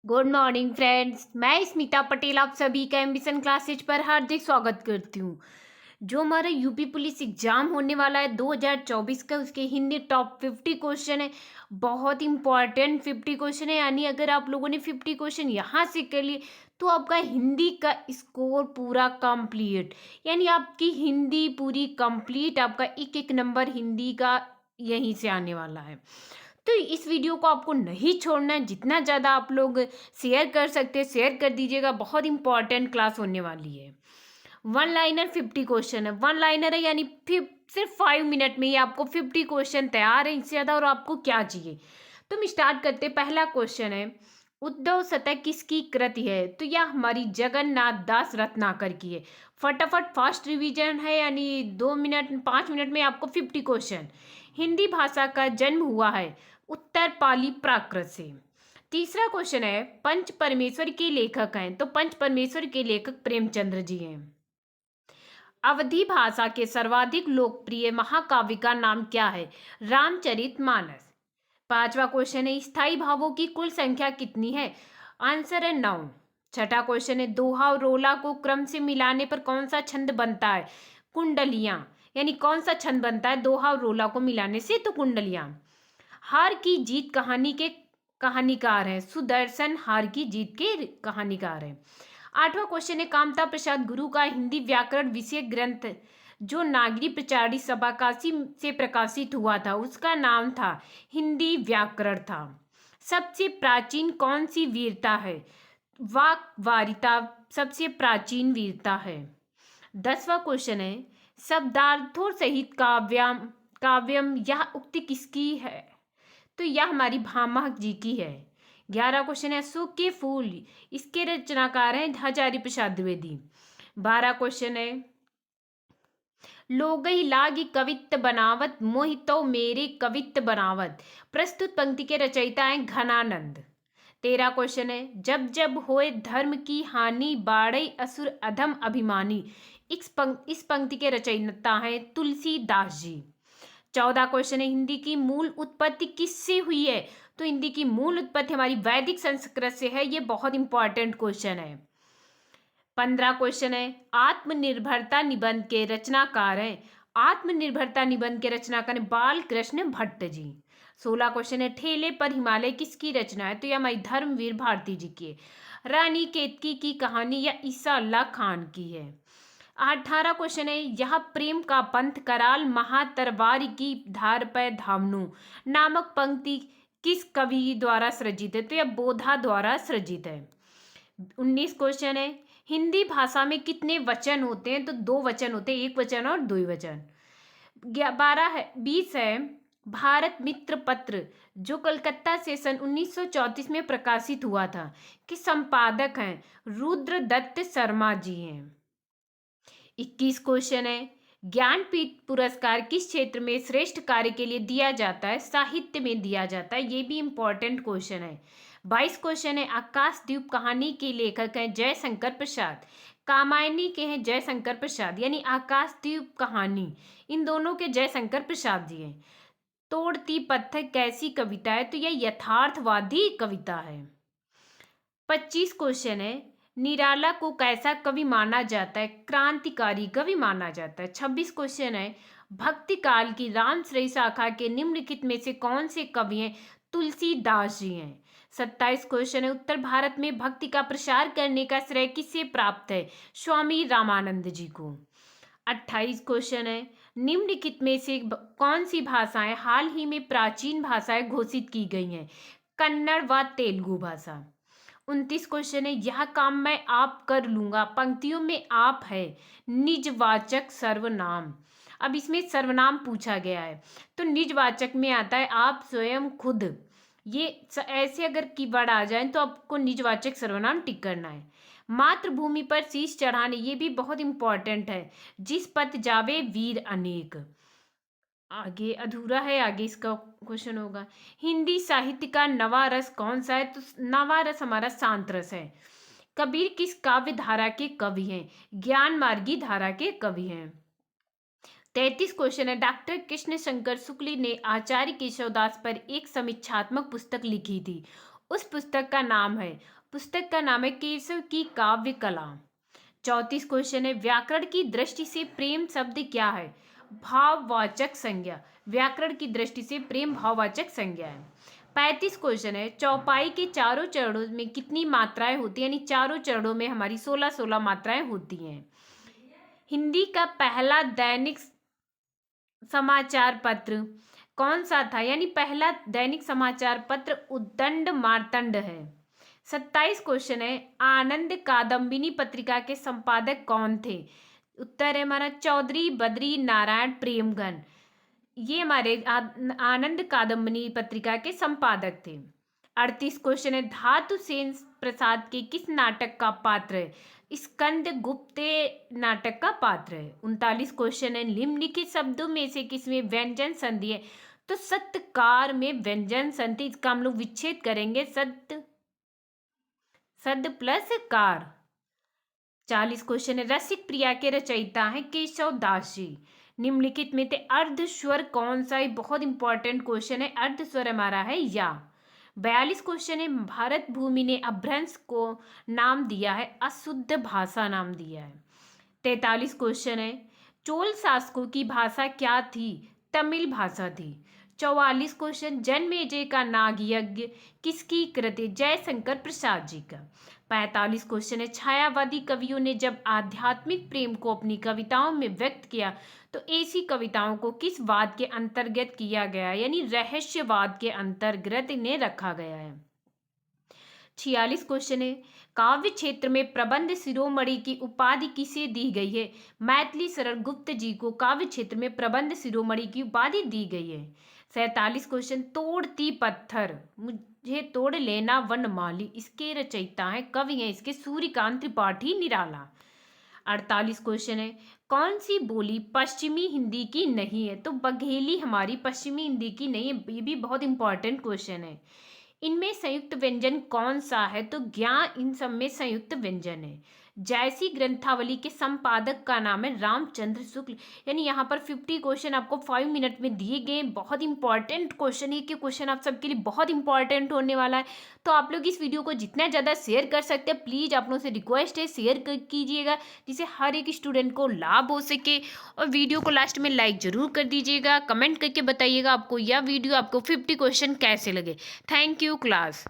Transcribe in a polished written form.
Good morning friends. मैं स्मिता पटेल आप सभी का एम्बिशन क्लासेज पर हार्दिक स्वागत करती हूँ। जो हमारा यूपी पुलिस एग्जाम होने वाला है 2024 का, उसके हिंदी टॉप 50 क्वेश्चन है। बहुत इंपॉर्टेंट 50 क्वेश्चन है, यानी अगर आप लोगों ने 50 क्वेश्चन यहाँ से कर लिए तो आपका हिंदी का स्कोर पूरा कंप्लीट, यानी आपकी हिंदी पूरी कंप्लीट, आपका एक एक नंबर हिंदी का यहीं से आने वाला है। तो इस वीडियो को आपको नहीं छोड़ना है, जितना ज़्यादा आप लोग शेयर कर सकते हैं शेयर कर दीजिएगा। बहुत इंपॉर्टेंट क्लास होने वाली है। वन लाइनर 50 क्वेश्चन है, वन लाइनर है यानी फिर सिर्फ 5 मिनट में ही आपको 50 क्वेश्चन तैयार है, इससे ज़्यादा और आपको क्या चाहिए। तो हम स्टार्ट करते हैं। पहला क्वेश्चन है, उद्धव शतक किसकी कृति है? तो यह हमारी जगन्नाथ दास रत्नाकर की है। फटाफट फास्ट रिवीजन है, यानी 2 मिनट 5 मिनट में आपको 50 क्वेश्चन। हिंदी भाषा का जन्म हुआ है उत्तर पाली प्राकृत से। तीसरा क्वेश्चन है, पंच परमेश्वर के लेखक हैं? तो पंच परमेश्वर के लेखक प्रेमचंद्र जी हैं। अवधी भाषा के सर्वाधिक लोकप्रिय महाकाव्य का नाम क्या है? रामचरितमानस। पांचवा क्वेश्चन है, स्थायी भावों की कुल संख्या कितनी है? आंसर है 9। छठा क्वेश्चन है, दोहा और रोला को क्रम से मिलाने पर कौन सा छंद बनता है? कुंडलियां। यानी कौन सा छंद बनता है दोहा और रोला को मिलाने से? तो कुंडलियां। हार की जीत कहानी के कहानीकार हैं? सुदर्शन हार की जीत के कहानीकार हैं। आठवां क्वेश्चन है, कामता प्रसाद गुरु का हिंदी व्याकरण विषय ग्रंथ जो नागरी प्रचारी सभा काशी से प्रकाशित हुआ था, उसका नाम था हिंदी व्याकरण था। सबसे प्राचीन कौन सी वीरता है? वाक वारिता सबसे प्राचीन वीरता है। 10वां क्वेश्चन है, शब्दार्थों सहित काव्यम काव्यम यह उक्ति किसकी है? तो यह हमारी भामा जी की है। 11 क्वेश्चन है, अशोक के फूल इसके रचनाकार हैं हजारी प्रसाद द्विवेदी। 12 क्वेश्चन है, लोगई लागी कवित्त बनावत मोहितो मेरे कवित्त बनावत प्रस्तुत पंक्ति के रचयिता हैं घनानंद। 13 क्वेश्चन है, जब जब होए धर्म की हानि बाड़ई असुर अधम अभिमानी इस पंक्ति के रचयिता हैं तुलसीदास जी। 14 क्वेश्चन है, हिंदी की मूल उत्पत्ति किससे हुई है? तो हिंदी की मूल उत्पत्ति हमारी वैदिक संस्कृत से है। ये बहुत इंपॉर्टेंट क्वेश्चन है। 15 क्वेश्चन है, आत्मनिर्भरता निबंध के रचनाकार हैं? आत्मनिर्भरता निबंध के रचनाकार हैं बाल कृष्ण भट्ट जी। 16 क्वेश्चन है, ठेले पर हिमालय किसकी रचना है? तो यह हमारी धर्मवीर भारती जी की है। रानी केतकी की कहानी या ईसा अल्लाह खान की है। 18 क्वेश्चन है, यह प्रेम का पंथ कराल महातरवारी की धार पर धामनु नामक पंक्ति किस कवि द्वारा सृजित है? तो यह बोधा द्वारा सृजित है। 19 क्वेश्चन है, हिंदी भाषा में कितने वचन होते हैं? तो 2 वचन होते हैं, एक वचन और द्विवचन। 12 है 20 है, भारत मित्र पत्र जो कलकत्ता से सन 1934 में प्रकाशित हुआ था, कि संपादक हैं रुद्र दत्त शर्मा जी हैं। 21 क्वेश्चन है, ज्ञानपीठ पुरस्कार किस क्षेत्र में श्रेष्ठ कार्य के लिए दिया जाता है? साहित्य में दिया जाता है। ये भी इंपॉर्टेंट क्वेश्चन है। 22 क्वेश्चन है, आकाशदीप कहानी के लेखक हैं जयशंकर प्रसाद। कामायनी के हैं जयशंकर प्रसाद, यानी आकाशदीप कहानी इन दोनों के जयशंकर प्रसाद जी हैं। तोड़ती पत्थर कैसी कविता है? तो यह यथार्थवादी कविता है। 25 क्वेश्चन है, निराला को कैसा कवि माना जाता है? क्रांतिकारी कवि माना जाता है। 26 क्वेश्चन है, भक्ति काल की रामश्रेय शाखा के निम्नलिखित में से कौन से कवि हैं? तुलसीदास जी हैं। 27 क्वेश्चन है, उत्तर भारत में भक्ति का प्रसार करने का श्रेय किसे प्राप्त है? स्वामी रामानंद जी को। 28 क्वेश्चन है, निम्नलिखित में से कौन सी भाषाएं हाल ही में प्राचीन भाषाएं घोषित की गई हैं? कन्नड़ व तेलुगु भाषा। 29 क्वेश्चन है, यह काम मैं आप कर लूंगा पंक्तियों में आप है निजवाचक सर्वनाम। अब इसमें सर्वनाम पूछा गया है, तो निजवाचक में आता है आप स्वयं खुद। ये ऐसे अगर कीवर्ड आ जाए तो आपको निजवाचक सर्वनाम टिक करना है। मातृभूमि पर शीश चढ़ाने, ये भी बहुत इंपॉर्टेंट है। जिस पथ जावे वीर अनेक। आगे अधूरा है, आगे इसका क्वेश्चन होगा, हिंदी साहित्य का नवा रस कौन सा है? तो नवा रस हमारा शांत रस है। कबीर किस काव्य धारा के कवि हैं? ज्ञान मार्गी धारा के कवि हैं। 33 क्वेश्चन है, डॉक्टर कृष्ण शंकर शुक्ल ने आचार्य केशवदास पर एक समीक्षात्मक पुस्तक लिखी थी, उस पुस्तक का नाम है? पुस्तक का नाम है केशव की काव्य कला। 34 क्वेश्चन है, व्याकरण की दृष्टि से प्रेम शब्द क्या है? भाववाचक संज्ञा। व्याकरण की दृष्टि से प्रेम भाववाचक संज्ञा है। 35 क्वेश्चन है, चौपाई के चारों चरणों में कितनी मात्राएं होती हैं? यानी चारों चरणों में हमारी 16 मात्राएं होती हैं। हिंदी का पहला दैनिक समाचार पत्र कौन सा था? यानी पहला दैनिक समाचार पत्र उद्दंड मार्तंड है। 27 क्वेश्चन है, आनंद कादम्बिनी पत्रिका के संपादक कौन थे? उत्तर है हमारा चौधरी बद्री नारायण प्रेमगन। ये हमारे आनंद कादम्बिनी पत्रिका के संपादक थे। 38 क्वेश्चन है, धातु सेन प्रसाद के किस नाटक का पात्र है? स्कंद गुप्ते नाटक का पात्र है। 39 क्वेश्चन है, निम्नलिखित शब्दों में से किसमें व्यंजन संधि है? तो सत्कार में व्यंजन संधि, इसका हम लोग विच्छेद करेंगे, सत्य सद प्लस कार। 40 क्वेश्चन है, रसिक प्रिया के रचयिता हैं केशव दास जी। निम्नलिखित में से अर्ध स्वर कौन सा है? बहुत इंपॉर्टेंट क्वेश्चन है, अर्ध स्वर हमारा है या। 42 क्वेश्चन है, भारत भूमि ने अपभ्रंश को नाम दिया है अशुद्ध भाषा नाम दिया है। 43 क्वेश्चन है, चोल शासकों की भाषा क्या थी? तमिल भाषा थी। 44 क्वेश्चन, जन्मेजय का नाग यज्ञ किसकी कृति? जयशंकर प्रसाद जी का। 45 क्वेश्चन है, छायावादी कवियों ने जब आध्यात्मिक प्रेम को अपनी कविताओं में व्यक्त किया तो ऐसी कविताओं को किस वाद के अंतर्गत किया गया? यानी रहस्यवाद के अंतर्गत इन्हें रखा गया है। 46 क्वेश्चन है, काव्य क्षेत्र में प्रबंध शिरोमणि की उपाधि किसे दी गई है? मैथिली शरण गुप्त जी को काव्य क्षेत्र में प्रबंध शिरोमणि की उपाधि दी गई है। 47 क्वेश्चन, तोड़ती पत्थर मुझे तोड़ लेना वनमाली, इसके रचयिता हैं, कवि हैं इसके सूर्यकांत त्रिपाठी निराला। 48 क्वेश्चन है, कौन सी बोली पश्चिमी हिंदी की नहीं है? तो बघेली हमारी पश्चिमी हिंदी की नहीं है, ये भी बहुत इंपॉर्टेंट क्वेश्चन है। इनमें संयुक्त व्यंजन कौन सा है? तो ज्ञा इन सब में संयुक्त व्यंजन है। जैसी ग्रंथावली के संपादक का नाम है रामचंद्र शुक्ल। यानी यहाँ पर 50 क्वेश्चन आपको 5 मिनट में दिए गए, बहुत इंपॉर्टेंट क्वेश्चन है कि क्वेश्चन आप सबके लिए बहुत इंपॉर्टेंट होने वाला है। तो आप लोग इस वीडियो को जितना ज़्यादा शेयर कर सकते हैं, प्लीज़ आप लोगों से रिक्वेस्ट है शेयर कीजिएगा, जिससे हर एक स्टूडेंट को लाभ हो सके। और वीडियो को लास्ट में लाइक ज़रूर कर दीजिएगा, कमेंट करके बताइएगा आपको यह वीडियो, आपको 50 क्वेश्चन कैसे लगे। Thank you class.